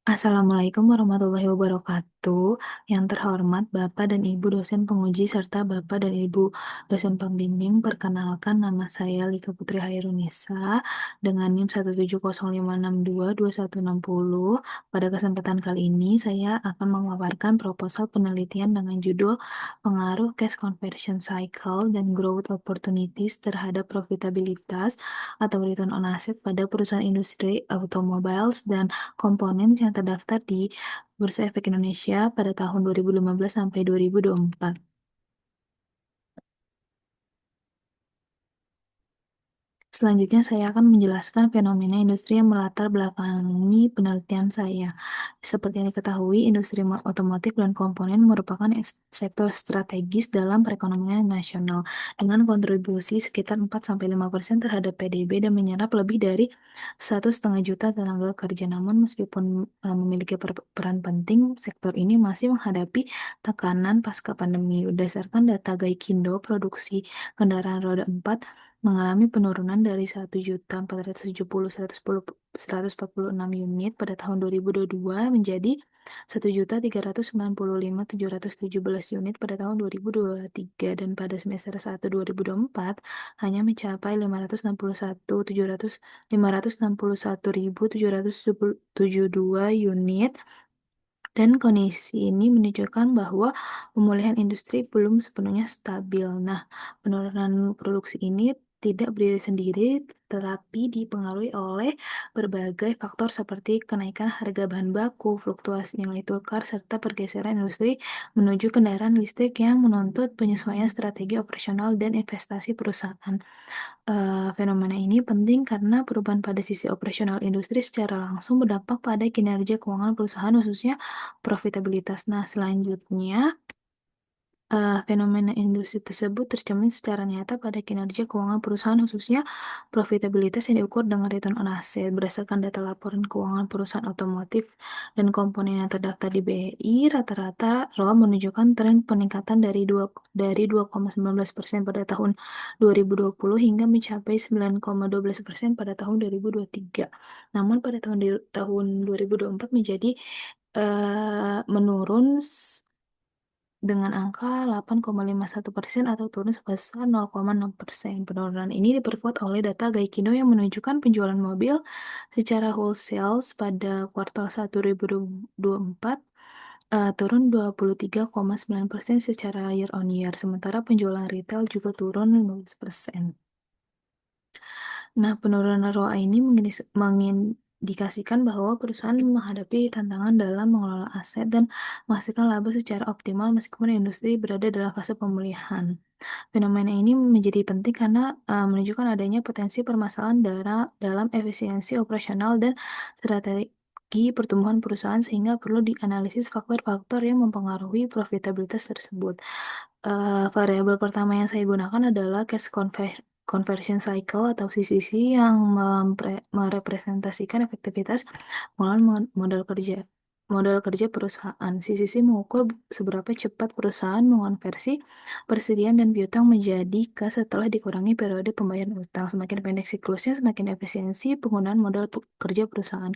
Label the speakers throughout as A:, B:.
A: Assalamualaikum warahmatullahi wabarakatuh. Yang terhormat Bapak dan Ibu dosen penguji serta Bapak dan Ibu dosen pembimbing, perkenalkan nama saya Lika Putri Hairunisa dengan NIM 17056222160. Pada kesempatan kali ini saya akan memaparkan proposal penelitian dengan judul Pengaruh Cash Conversion Cycle dan Growth Opportunities terhadap profitabilitas atau return on asset pada perusahaan industri automobiles dan komponen yang terdaftar di Bursa Efek Indonesia pada tahun 2015 sampai 2024. Selanjutnya, saya akan menjelaskan fenomena industri yang melatar belakangi penelitian saya. Seperti yang diketahui, industri otomotif dan komponen merupakan sektor strategis dalam perekonomian nasional, dengan kontribusi sekitar 4-5% terhadap PDB dan menyerap lebih dari 1,5 juta tenaga kerja. Namun, meskipun memiliki peran penting, sektor ini masih menghadapi tekanan pasca pandemi. Berdasarkan data Gaikindo, produksi kendaraan roda 4 mengalami penurunan dari 1.470.146 unit pada tahun 2022 menjadi 1.395.717 unit pada tahun 2023, dan pada semester 1 2024 hanya mencapai 561.772 unit. Dan kondisi ini menunjukkan bahwa pemulihan industri belum sepenuhnya stabil. Nah, penurunan produksi ini tidak berdiri sendiri, tetapi dipengaruhi oleh berbagai faktor seperti kenaikan harga bahan baku, fluktuasi nilai tukar, serta pergeseran industri menuju kendaraan listrik yang menuntut penyesuaian strategi operasional dan investasi perusahaan. Fenomena ini penting karena perubahan pada sisi operasional industri secara langsung berdampak pada kinerja keuangan perusahaan, khususnya profitabilitas. Nah, selanjutnya, fenomena industri tersebut tercermin secara nyata pada kinerja keuangan perusahaan, khususnya profitabilitas yang diukur dengan return on asset. Berdasarkan data laporan keuangan perusahaan otomotif dan komponen yang terdaftar di BI, rata-rata ROA menunjukkan tren peningkatan dari 2,19% pada tahun 2020 hingga mencapai 9,12% pada tahun 2023. Namun pada tahun 2024 menjadi menurun dengan angka 8,51% atau turun sebesar 0,6%. Penurunan ini diperkuat oleh data Gaikindo yang menunjukkan penjualan mobil secara wholesale pada kuartal 1 2024 turun 23,9% secara year on year, sementara penjualan retail juga turun 15%. Nah, penurunan ROA ini mengindikasikan bahwa perusahaan menghadapi tantangan dalam mengelola aset dan menghasilkan laba secara optimal meskipun industri berada dalam fase pemulihan. Fenomena ini menjadi penting karena menunjukkan adanya potensi permasalahan dalam efisiensi operasional dan strategi pertumbuhan perusahaan, sehingga perlu dianalisis faktor-faktor yang mempengaruhi profitabilitas tersebut. Variabel pertama yang saya gunakan adalah conversion cycle atau CCC yang merepresentasikan efektivitas penggunaan modal kerja perusahaan. CCC mengukur seberapa cepat perusahaan mengonversi persediaan dan piutang menjadi kas setelah dikurangi periode pembayaran utang. Semakin pendek siklusnya, semakin efisiensi penggunaan modal kerja perusahaan.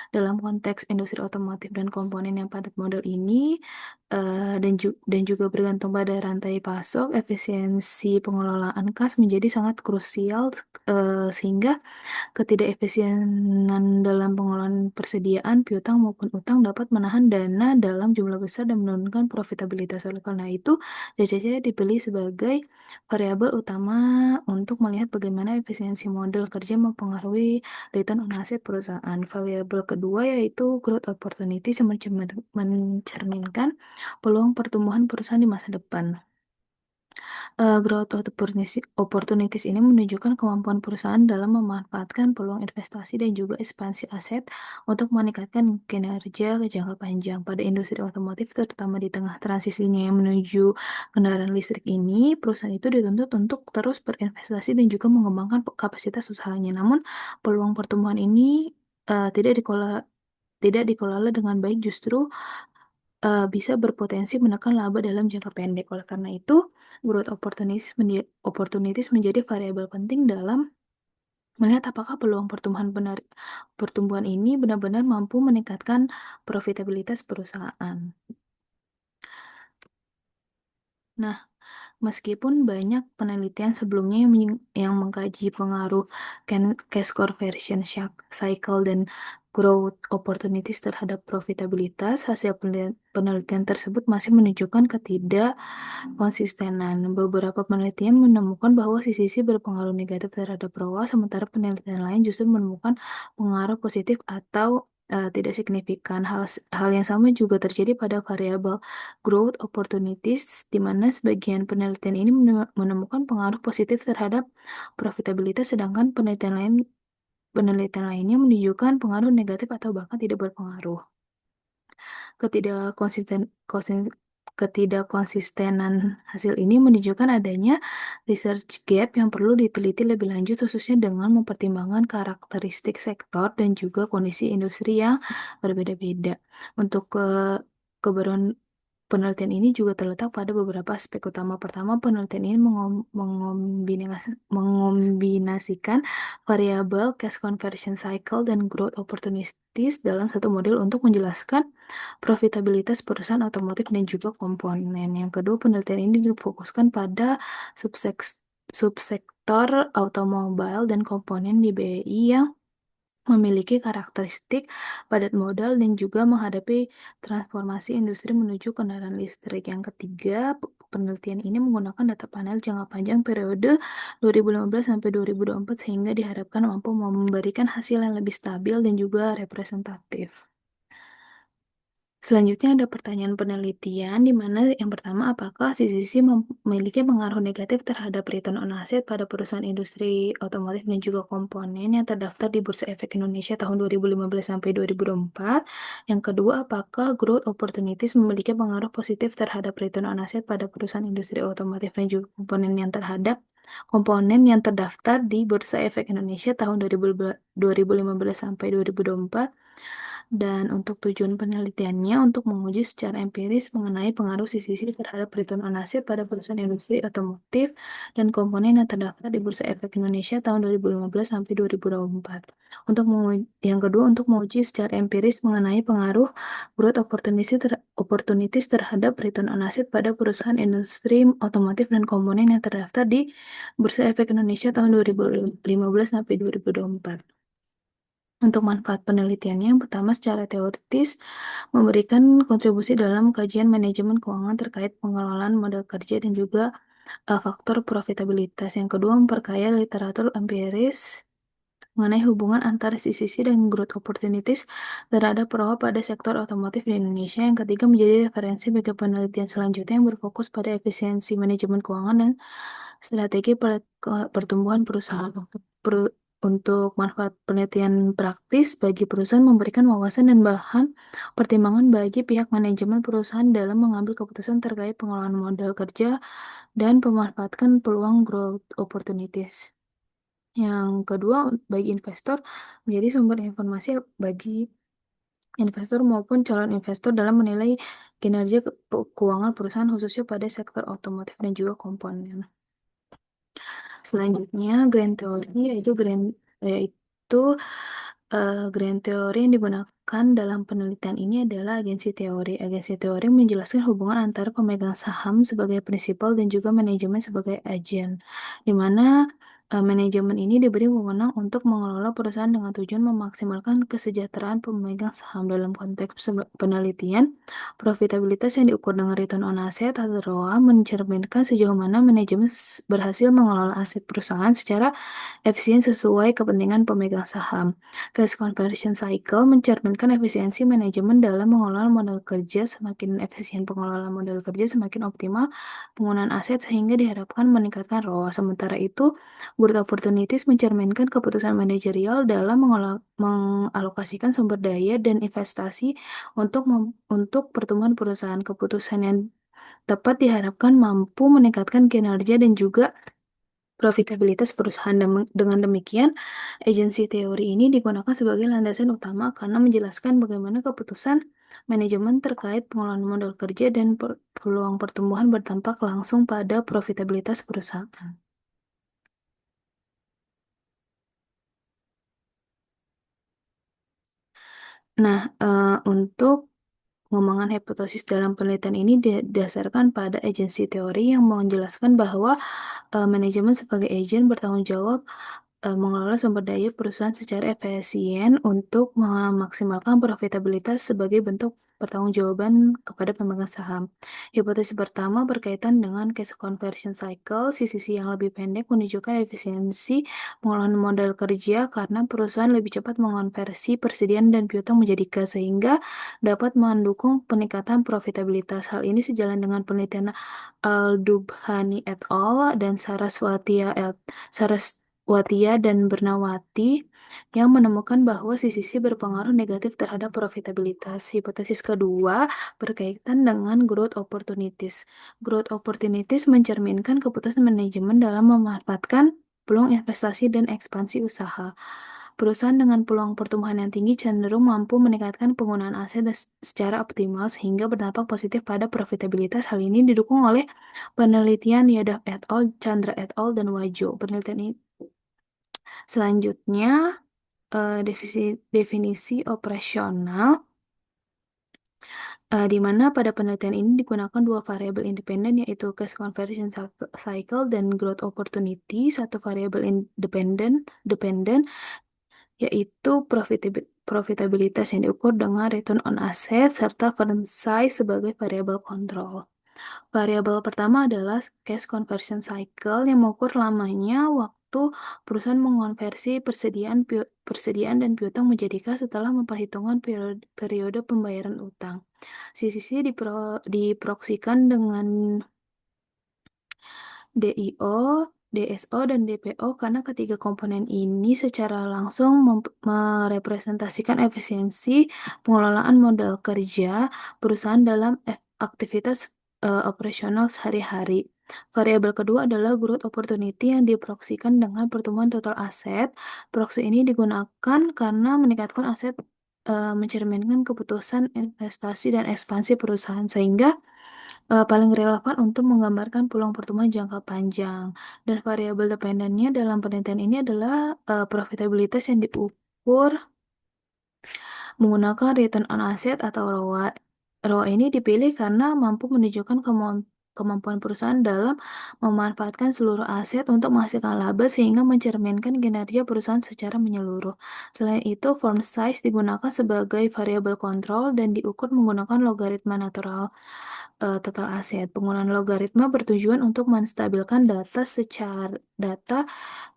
A: Dalam konteks industri otomotif dan komponen yang padat modal ini, dan juga bergantung pada rantai pasok, efisiensi pengelolaan kas menjadi sangat krusial, sehingga ketidakefisienan dalam pengelolaan persediaan, piutang maupun utang dapat menahan dana dalam jumlah besar dan menurunkan profitabilitas. Oleh karena itu, JCC dipilih sebagai variabel utama untuk melihat bagaimana efisiensi model kerja mempengaruhi return on asset perusahaan. Variabel kedua yaitu growth opportunities yang mencerminkan peluang pertumbuhan perusahaan di masa depan. Growth opportunities ini menunjukkan kemampuan perusahaan dalam memanfaatkan peluang investasi dan juga ekspansi aset untuk meningkatkan kinerja ke jangka panjang. Pada industri otomotif, terutama di tengah transisinya yang menuju kendaraan listrik ini, perusahaan itu dituntut untuk terus berinvestasi dan juga mengembangkan kapasitas usahanya. Namun, peluang pertumbuhan ini tidak dikelola dengan baik, justru bisa berpotensi menekan laba dalam jangka pendek. Oleh karena itu, growth opportunities menjadi variabel penting dalam Melihat apakah peluang pertumbuhan ini benar-benar mampu meningkatkan profitabilitas perusahaan. Nah, meskipun banyak penelitian sebelumnya yang mengkaji pengaruh cash conversion cycle dan growth opportunities terhadap profitabilitas, hasil penelitian tersebut masih menunjukkan konsistenan. Beberapa penelitian menemukan bahwa CCC berpengaruh negatif terhadap ROA, sementara penelitian lain justru menemukan pengaruh positif atau tidak signifikan. Hal yang sama juga terjadi pada variabel growth opportunities, di mana sebagian penelitian ini menemukan pengaruh positif terhadap profitabilitas, sedangkan penelitian lainnya menunjukkan pengaruh negatif atau bahkan tidak berpengaruh. Ketidakkonsistenan hasil ini menunjukkan adanya research gap yang perlu diteliti lebih lanjut, khususnya dengan mempertimbangkan karakteristik sektor dan juga kondisi industri yang berbeda-beda. Untuk kebaruan penelitian ini juga terletak pada beberapa aspek utama. Pertama, penelitian ini mengombinasikan variabel cash conversion cycle dan growth opportunities dalam satu model untuk menjelaskan profitabilitas perusahaan otomotif dan juga komponen. Yang kedua, penelitian ini difokuskan pada subsektor automobile dan komponen di BI yang memiliki karakteristik padat modal dan juga menghadapi transformasi industri menuju kendaraan listrik. Yang ketiga, penelitian ini menggunakan data panel jangka panjang periode 2015 sampai 2024 sehingga diharapkan mampu memberikan hasil yang lebih stabil dan juga representatif. Selanjutnya ada pertanyaan penelitian di mana yang pertama, apakah CCC memiliki pengaruh negatif terhadap return on asset pada perusahaan industri otomotif dan juga komponen yang terdaftar di Bursa Efek Indonesia tahun 2015 sampai 2024? Yang kedua, apakah growth opportunities memiliki pengaruh positif terhadap return on asset pada perusahaan industri otomotif dan juga komponen yang terdaftar di Bursa Efek Indonesia tahun 2015 sampai 2024? Dan untuk tujuan penelitiannya untuk menguji secara empiris mengenai pengaruh CCC terhadap return on asset pada perusahaan industri otomotif dan komponen yang terdaftar di Bursa Efek Indonesia tahun 2015 sampai 2024. Yang kedua, untuk menguji secara empiris mengenai pengaruh growth opportunities terhadap return on asset pada perusahaan industri otomotif dan komponen yang terdaftar di Bursa Efek Indonesia tahun 2015 sampai 2024. Untuk manfaat penelitiannya, yang pertama secara teoritis memberikan kontribusi dalam kajian manajemen keuangan terkait pengelolaan modal kerja dan juga faktor profitabilitas. Yang kedua, memperkaya literatur empiris mengenai hubungan antara CCC dan growth opportunities terhadap peroha pada sektor otomotif di Indonesia. Yang ketiga, menjadi referensi bagi penelitian selanjutnya yang berfokus pada efisiensi manajemen keuangan dan strategi pertumbuhan perusahaan. Untuk manfaat penelitian praktis bagi perusahaan, memberikan wawasan dan bahan pertimbangan bagi pihak manajemen perusahaan dalam mengambil keputusan terkait pengelolaan modal kerja dan pemanfaatkan peluang growth opportunities. Yang kedua, bagi investor, menjadi sumber informasi bagi investor maupun calon investor dalam menilai kinerja keuangan perusahaan khususnya pada sektor otomotif dan juga komponen. Selanjutnya, grand theory yaitu grand theory yang digunakan dalam penelitian ini adalah agensi teori. Agensi teori menjelaskan hubungan antara pemegang saham sebagai prinsipal dan juga manajemen sebagai agen, di mana manajemen ini diberi wewenang untuk mengelola perusahaan dengan tujuan memaksimalkan kesejahteraan pemegang saham. Dalam konteks penelitian, profitabilitas yang diukur dengan return on asset atau ROA mencerminkan sejauh mana manajemen berhasil mengelola aset perusahaan secara efisien sesuai kepentingan pemegang saham. Cash conversion cycle mencerminkan efisiensi manajemen dalam mengelola modal kerja. Semakin efisien pengelola modal kerja, semakin optimal penggunaan aset sehingga diharapkan meningkatkan ROA. Sementara itu, growth opportunities mencerminkan keputusan manajerial dalam mengalokasikan sumber daya dan investasi untuk pertumbuhan perusahaan. Keputusan yang tepat diharapkan mampu meningkatkan kinerja dan juga profitabilitas perusahaan. Dengan demikian, agensi teori ini digunakan sebagai landasan utama karena menjelaskan bagaimana keputusan manajemen terkait pengelolaan modal kerja dan peluang pertumbuhan berdampak langsung pada profitabilitas perusahaan. Nah, untuk pengembangan hipotesis dalam penelitian ini didasarkan pada agensi teori yang menjelaskan bahwa manajemen sebagai agen bertanggung jawab mengelola sumber daya perusahaan secara efisien untuk memaksimalkan profitabilitas sebagai bentuk pertanggungjawaban kepada pemegang saham. Hipotesis pertama berkaitan dengan cash conversion cycle. Sisi yang lebih pendek menunjukkan efisiensi pengolahan modal kerja karena perusahaan lebih cepat mengonversi persediaan dan piutang menjadi kas sehingga dapat mendukung peningkatan profitabilitas. Hal ini sejalan dengan penelitian Al-Dubhani et al. Dan Saraswatia dan Bernawati yang menemukan bahwa sisi berpengaruh negatif terhadap profitabilitas. Hipotesis kedua berkaitan dengan growth opportunities. Growth opportunities mencerminkan keputusan manajemen dalam memanfaatkan peluang investasi dan ekspansi usaha. Perusahaan dengan peluang pertumbuhan yang tinggi cenderung mampu meningkatkan penggunaan aset secara optimal sehingga berdampak positif pada profitabilitas. Hal ini didukung oleh penelitian Yadav et al., Chandra et al., dan Wajo. Penelitian ini selanjutnya definisi operasional di mana pada penelitian ini digunakan dua variabel independen yaitu cash conversion cycle dan growth opportunity. Satu variabel dependen yaitu profitabilitas yang diukur dengan return on asset serta firm size sebagai variabel kontrol. Variabel pertama adalah cash conversion cycle yang mengukur lamanya waktu perusahaan mengonversi persediaan dan piutang menjadi kas setelah memperhitungkan periode pembayaran utang. CCC diproksikan dengan DIO, DSO, dan DPO karena ketiga komponen ini secara langsung merepresentasikan efisiensi pengelolaan modal kerja perusahaan dalam aktivitas operasional sehari-hari. Variabel kedua adalah growth opportunity yang diproksikan dengan pertumbuhan total aset. Proksi ini digunakan karena meningkatkan aset mencerminkan keputusan investasi dan ekspansi perusahaan sehingga paling relevan untuk menggambarkan peluang pertumbuhan jangka panjang. Dan variabel dependennya dalam penelitian ini adalah profitabilitas yang diukur menggunakan return on asset atau ROA. ROA ini dipilih karena mampu menunjukkan kemampuan perusahaan dalam memanfaatkan seluruh aset untuk menghasilkan laba sehingga mencerminkan kinerja perusahaan secara menyeluruh. Selain itu, firm size digunakan sebagai variabel kontrol dan diukur menggunakan logaritma natural total aset. Penggunaan logaritma bertujuan untuk menstabilkan data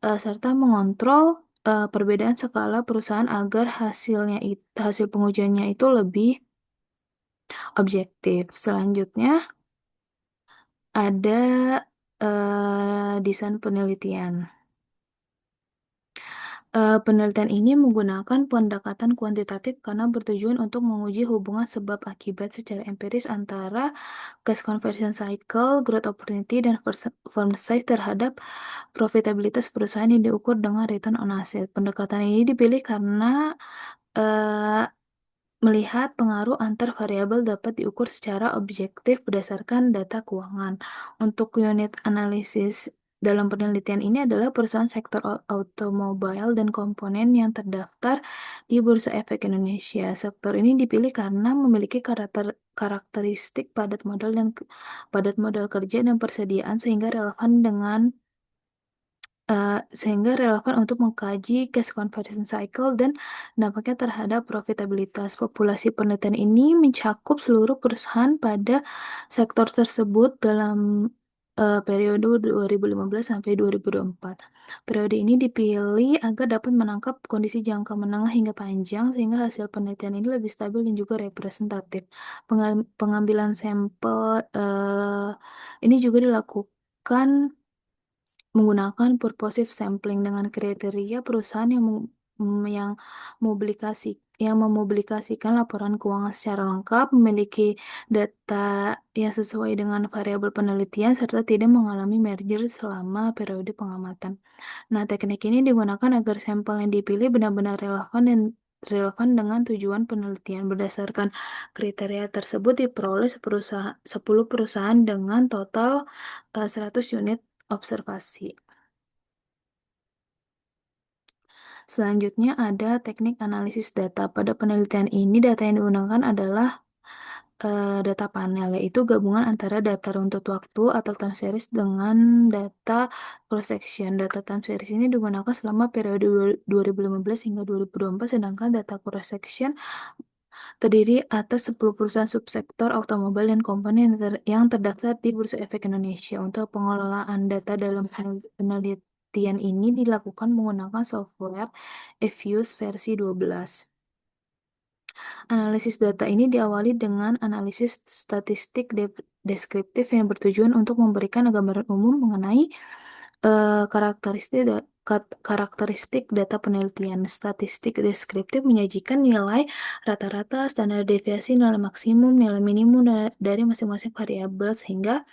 A: serta mengontrol perbedaan skala perusahaan agar hasil pengujiannya itu lebih objektif. Selanjutnya ada desain penelitian. Penelitian ini menggunakan pendekatan kuantitatif karena bertujuan untuk menguji hubungan sebab akibat secara empiris antara cash conversion cycle, growth opportunity, dan firm size terhadap profitabilitas perusahaan yang diukur dengan return on asset. Pendekatan ini dipilih karena eh, melihat pengaruh antar variabel dapat diukur secara objektif berdasarkan data keuangan. Untuk unit analisis dalam penelitian ini adalah perusahaan sektor otomobil dan komponen yang terdaftar di Bursa Efek Indonesia. Sektor ini dipilih karena memiliki karakteristik padat modal kerja dan persediaan sehingga relevan untuk mengkaji cash conversion cycle dan dampaknya terhadap profitabilitas. Populasi penelitian ini mencakup seluruh perusahaan pada sektor tersebut dalam periode 2015 sampai 2024. Periode ini dipilih agar dapat menangkap kondisi jangka menengah hingga panjang sehingga hasil penelitian ini lebih stabil dan juga representatif. Pengambilan sampel ini juga dilakukan menggunakan purposive sampling dengan kriteria perusahaan yang mempublikasikan laporan keuangan secara lengkap, memiliki data yang sesuai dengan variabel penelitian, serta tidak mengalami merger selama periode pengamatan. Nah, teknik ini digunakan agar sampel yang dipilih benar-benar relevan dengan tujuan penelitian. Berdasarkan kriteria tersebut diperoleh 10 perusahaan dengan total 100 unit observasi. Selanjutnya ada teknik analisis data. Pada penelitian ini, data yang digunakan adalah data panel, yaitu gabungan antara data runtut waktu atau time series dengan data cross section. Data time series ini digunakan selama periode 2015 hingga 2024, sedangkan data cross section terdiri atas 10 perusahaan subsektor otomobil dan komponen yang terdaftar di Bursa Efek Indonesia. Untuk pengelolaan data dalam penelitian ini dilakukan menggunakan software eFuse versi 12. Analisis data ini diawali dengan analisis statistik deskriptif yang bertujuan untuk memberikan gambaran umum mengenai karakteristik data penelitian. Statistik deskriptif menyajikan nilai rata-rata, standar deviasi, nilai maksimum, nilai minimum dari masing-masing variabel sehingga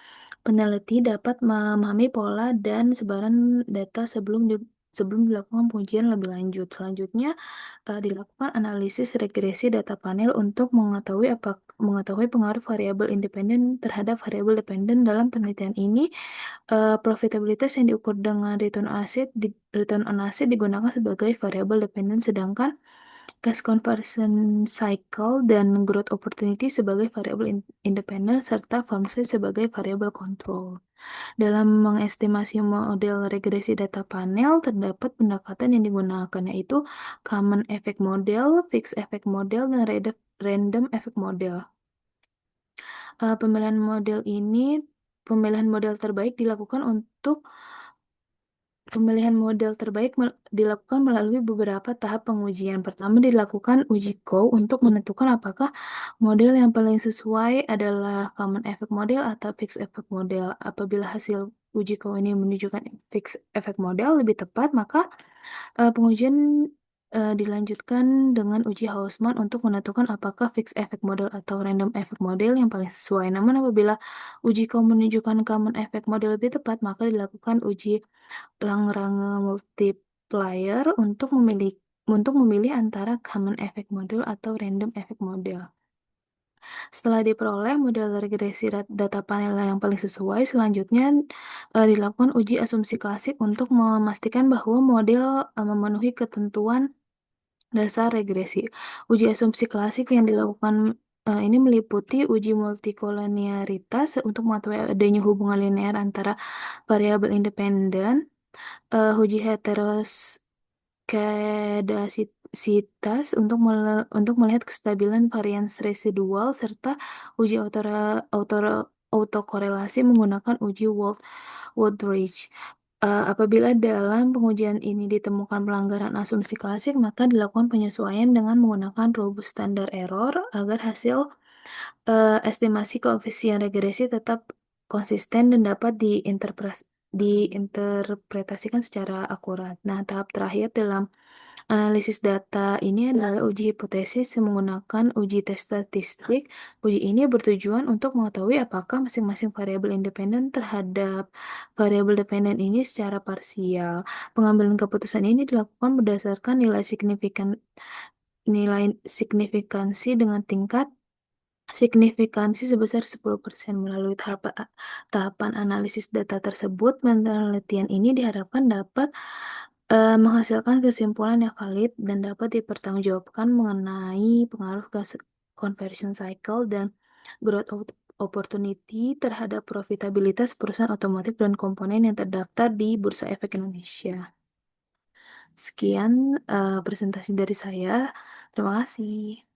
A: peneliti dapat memahami pola dan sebaran data sebelum dilakukan pengujian lebih lanjut. Selanjutnya, dilakukan analisis regresi data panel untuk mengetahui pengaruh variabel independen terhadap variabel dependen. Dalam penelitian ini, profitabilitas yang diukur dengan return on asset digunakan sebagai variabel dependen, sedangkan cash conversion cycle dan growth opportunity sebagai variabel independen, serta farm size sebagai variabel kontrol. Dalam mengestimasi model regresi data panel, terdapat pendekatan yang digunakan, yaitu common effect model, fixed effect model, dan random effect model. Eh, pemilihan model ini, pemilihan model terbaik dilakukan untuk Pemilihan model terbaik dilakukan melalui beberapa tahap pengujian. Pertama, dilakukan uji cow untuk menentukan apakah model yang paling sesuai adalah common effect model atau fixed effect model. Apabila hasil uji cow ini menunjukkan fixed effect model lebih tepat, maka pengujian dilanjutkan dengan uji Hausman untuk menentukan apakah fixed effect model atau random effect model yang paling sesuai. Namun apabila uji cow menunjukkan common effect model lebih tepat, maka dilakukan uji Lagrange multiplier untuk memilih antara common effect model atau random effect model. Setelah diperoleh model regresi data panel yang paling sesuai, selanjutnya dilakukan uji asumsi klasik untuk memastikan bahwa model memenuhi ketentuan dasar regresi. Uji asumsi klasik yang dilakukan ini meliputi uji multikolonialitas untuk mengetahui adanya hubungan linear antara variabel independen, uji heteroskedasitas untuk melihat kestabilan varians residual, serta uji autokorelasi menggunakan uji Woodbridge. Apabila dalam pengujian ini ditemukan pelanggaran asumsi klasik, maka dilakukan penyesuaian dengan menggunakan robust standard error agar hasil estimasi koefisien regresi tetap konsisten dan dapat diinterpretasikan secara akurat. Nah, tahap terakhir dalam analisis data ini adalah uji hipotesis yang menggunakan uji tes statistik. Uji ini bertujuan untuk mengetahui apakah masing-masing variabel independen terhadap variabel dependen ini secara parsial. Pengambilan keputusan ini dilakukan berdasarkan nilai signifikansi dengan tingkat signifikansi sebesar 10%. Melalui tahapan analisis data tersebut, penelitian ini diharapkan dapat menghasilkan kesimpulan yang valid dan dapat dipertanggungjawabkan mengenai pengaruh conversion cycle dan growth opportunity terhadap profitabilitas perusahaan otomotif dan komponen yang terdaftar di Bursa Efek Indonesia. Sekian presentasi dari saya. Terima kasih.